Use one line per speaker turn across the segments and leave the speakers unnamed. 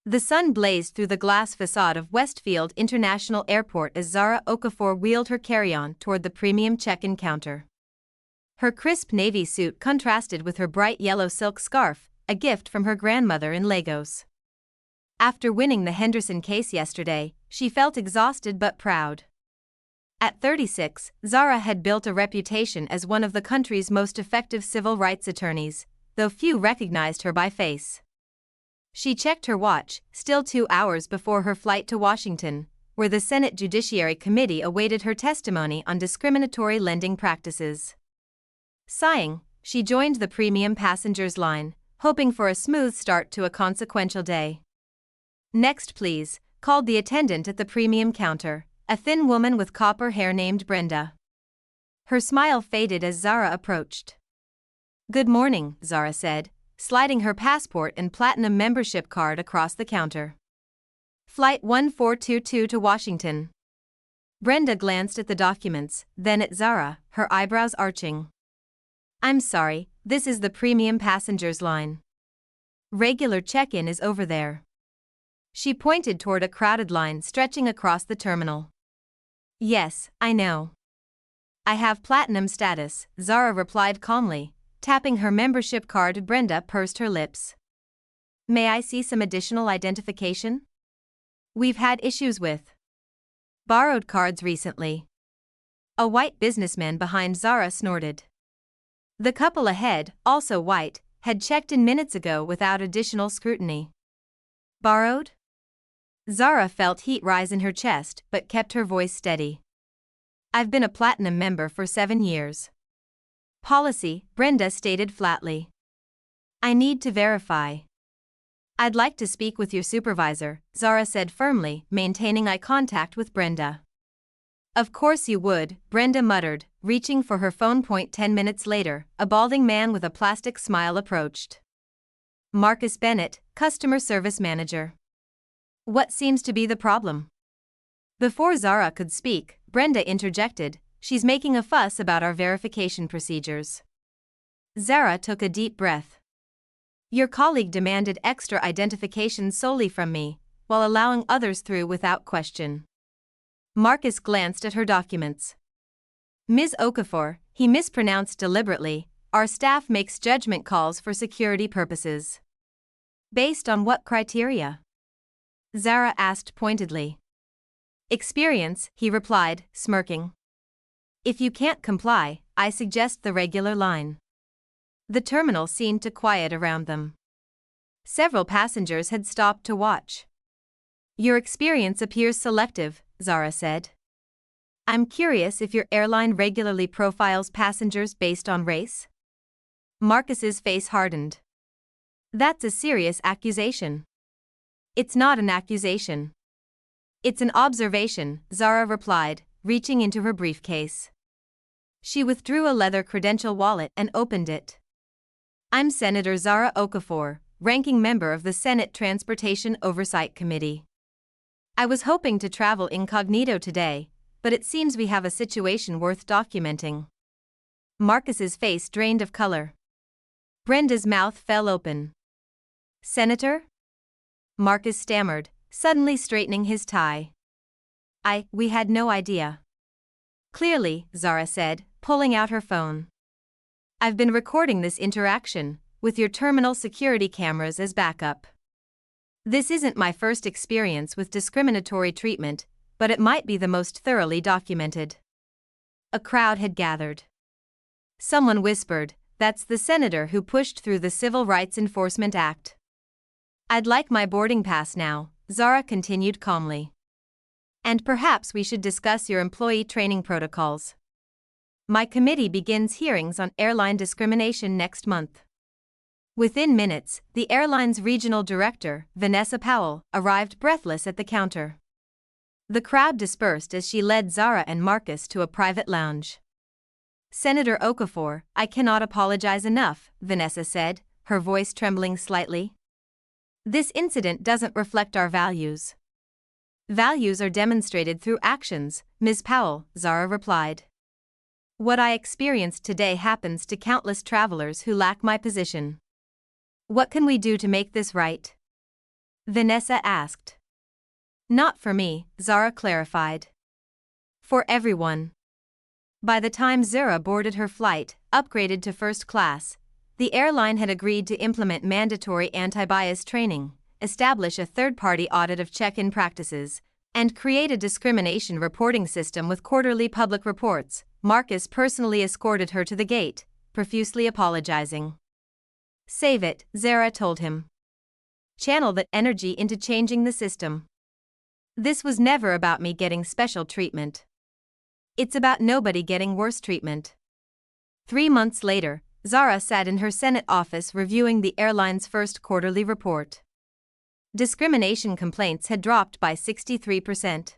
The sun blazed through the glass facade of Westfield International Airport as Zara Okafor wheeled her carry-on toward the premium check-in counter. Her crisp navy suit contrasted with her bright yellow silk scarf, a gift from her grandmother in Lagos. After winning the Henderson case yesterday, she felt exhausted but proud. At 36, Zara had built a reputation as one of the country's most effective civil rights attorneys, though few recognized her by face. She checked her watch, still 2 hours before her flight to Washington, where the Senate Judiciary Committee awaited her testimony on discriminatory lending practices. Sighing, she joined the premium passengers line, hoping for a smooth start to a consequential day. "Next please," called the attendant at the premium counter, a thin woman with copper hair named Brenda. Her smile faded as Zara approached. "Good morning," Zara said, sliding her passport and platinum membership card across the counter. "Flight 1422 to Washington." Brenda glanced at the documents, then at Zara, her eyebrows arching. "I'm sorry, this is the premium passengers line. Regular check-in is over there." She pointed toward a crowded line stretching across the terminal. "Yes, I know. I have platinum status," Zara replied calmly, tapping her membership card. Brenda pursed her lips. "May I see some additional identification? We've had issues with borrowed cards recently." A white businessman behind Zara snorted. The couple ahead, also white, had checked in minutes ago without additional scrutiny. "Borrowed?" Zara felt heat rise in her chest but kept her voice steady. "I've been a platinum member for 7 years. Policy," Brenda stated flatly. "I need to verify." "I'd like to speak with your supervisor," Zara said firmly, maintaining eye contact with Brenda. "Of course you would," Brenda muttered, reaching for her phone. 10 minutes later, a balding man with a plastic smile approached. "Marcus Bennett, Customer Service Manager. What seems to be the problem?" Before Zara could speak, Brenda interjected, "She's making a fuss about our verification procedures." Zara took a deep breath. "Your colleague demanded extra identification solely from me, while allowing others through without question." Marcus glanced at her documents. "Ms. Okafor," he mispronounced deliberately, "our staff makes judgment calls for security purposes." "Based on what criteria?" Zara asked pointedly. "Experience," he replied, smirking. "If you can't comply, I suggest the regular line." The terminal seemed to quiet around them. Several passengers had stopped to watch. "Your experience appears selective," Zara said. "I'm curious if your airline regularly profiles passengers based on race?" Marcus's face hardened. "That's a serious accusation." "It's not an accusation. It's an observation," Zara replied, reaching into her briefcase. She withdrew a leather credential wallet and opened it. "I'm Senator Zara Okafor, ranking member of the Senate Transportation Oversight Committee. I was hoping to travel incognito today, but it seems we have a situation worth documenting." Marcus's face drained of color. Brenda's mouth fell open. "Senator?" Marcus stammered, suddenly straightening his tie. We had no idea." "Clearly," Zara said, pulling out her phone. "I've been recording this interaction, with your terminal security cameras as backup. This isn't my first experience with discriminatory treatment, but it might be the most thoroughly documented." A crowd had gathered. Someone whispered, "That's the senator who pushed through the Civil Rights Enforcement Act." "I'd like my boarding pass now," Zara continued calmly. "And perhaps we should discuss your employee training protocols. My committee begins hearings on airline discrimination next month." Within minutes, the airline's regional director, Vanessa Powell, arrived breathless at the counter. The crowd dispersed as she led Zara and Marcus to a private lounge. "Senator Okafor, I cannot apologize enough," Vanessa said, her voice trembling slightly. "This incident doesn't reflect our values." "Values are demonstrated through actions, Ms. Powell," Zara replied. "What I experienced today happens to countless travelers who lack my position. What can we do to make this right?" Vanessa asked. Not for me, Zara clarified. For everyone. By the time Zara boarded her flight, upgraded to first class, the airline had agreed to implement mandatory anti-bias training, establish a third-party audit of check-in practices, and create a discrimination reporting system with quarterly public reports. Marcus personally escorted her to the gate, profusely apologizing. Save it, Zara told him. Channel that energy into changing the system. This was never about me getting special treatment. It's about nobody getting worse treatment. 3 months later, Zara sat in her Senate office reviewing the airline's first quarterly report. Discrimination complaints had dropped by 63%.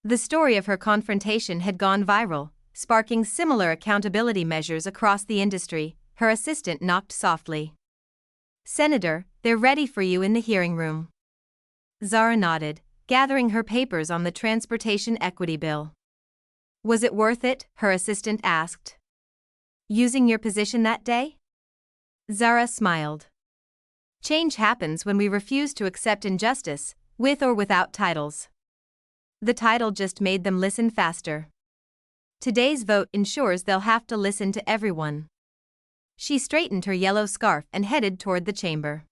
The story of her confrontation had gone viral, sparking similar accountability measures across the industry. Her assistant knocked softly. Senator, they're ready for you in the hearing room. Zara nodded, gathering her papers on the transportation equity bill. Was it worth it? Her assistant asked. Using your position that day? Zara smiled. Change happens when we refuse to accept injustice, with or without titles. The title just made them listen faster. Today's vote ensures they'll have to listen to everyone. She straightened her yellow scarf and headed toward the chamber.